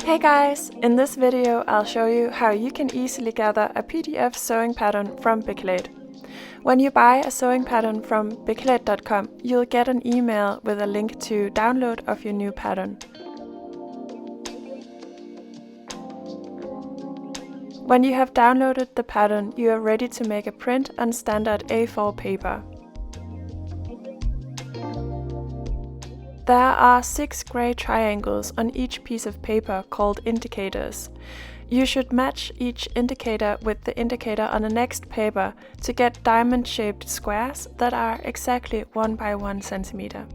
Hey guys! In this video I'll show you how you can easily gather a PDF sewing pattern from Biclade. When you buy a sewing pattern from biclade.com, you'll get an email with a link to download of your new pattern. When you have downloaded the pattern, you are ready to make a print on standard A4 paper. There are 6 grey triangles on each piece of paper called indicators. You should match each indicator with the indicator on the next paper to get diamond-shaped squares that are exactly 1 by 1 centimeter.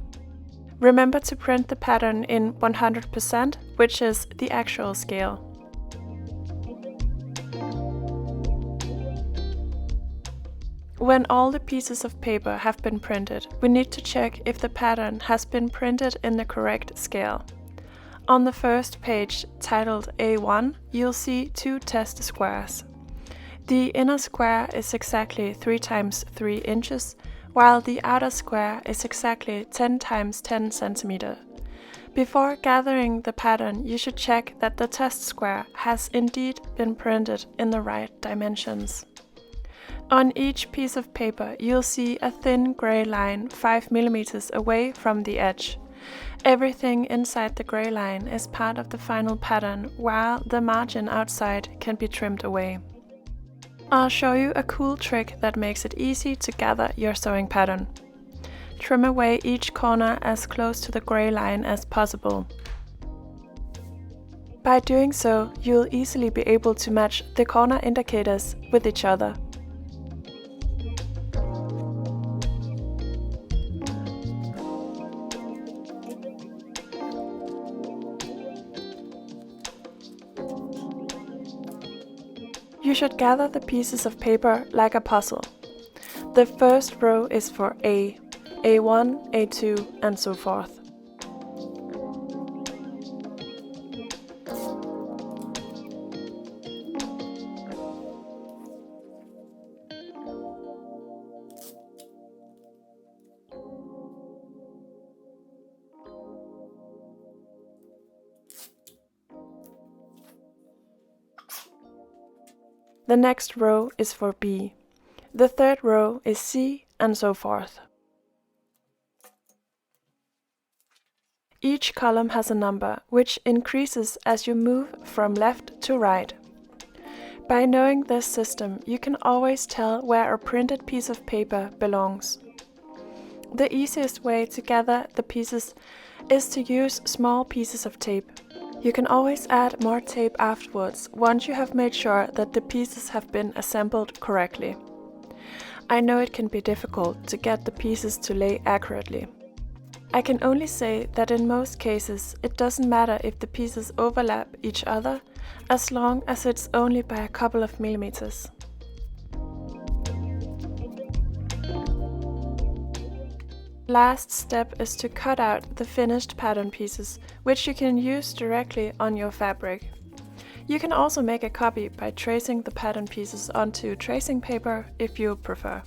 Remember to print the pattern in 100%, which is the actual scale. When all the pieces of paper have been printed, we need to check if the pattern has been printed in the correct scale. On the first page, titled A1, you'll see 2 test squares. The inner square is exactly 3 × 3 inches, while the outer square is exactly 10 × 10 centimeters. Before gathering the pattern, you should check that the test square has indeed been printed in the right dimensions. On each piece of paper, you'll see a thin grey line 5 mm away from the edge. Everything inside the grey line is part of the final pattern, while the margin outside can be trimmed away. I'll show you a cool trick that makes it easy to gather your sewing pattern. Trim away each corner as close to the grey line as possible. By doing so, you'll easily be able to match the corner indicators with each other. You should gather the pieces of paper like a puzzle. The first row is for A, A1, A2, and so forth. The next row is for B. The third row is C, and so forth. Each column has a number, which increases as you move from left to right. By knowing this system, you can always tell where a printed piece of paper belongs. The easiest way to gather the pieces is to use small pieces of tape. You can always add more tape afterwards, once you have made sure that the pieces have been assembled correctly. I know it can be difficult to get the pieces to lay accurately. I can only say that in most cases it doesn't matter if the pieces overlap each other, as long as it's only by a couple of millimeters. Last step is to cut out the finished pattern pieces, which you can use directly on your fabric. You can also make a copy by tracing the pattern pieces onto tracing paper if you prefer.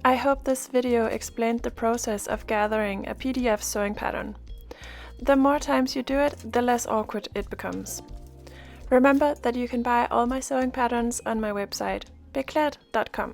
I hope this video explained the process of gathering a PDF sewing pattern. The more times you do it, the less awkward it becomes. Remember that you can buy all my sewing patterns on my website, biclade.com.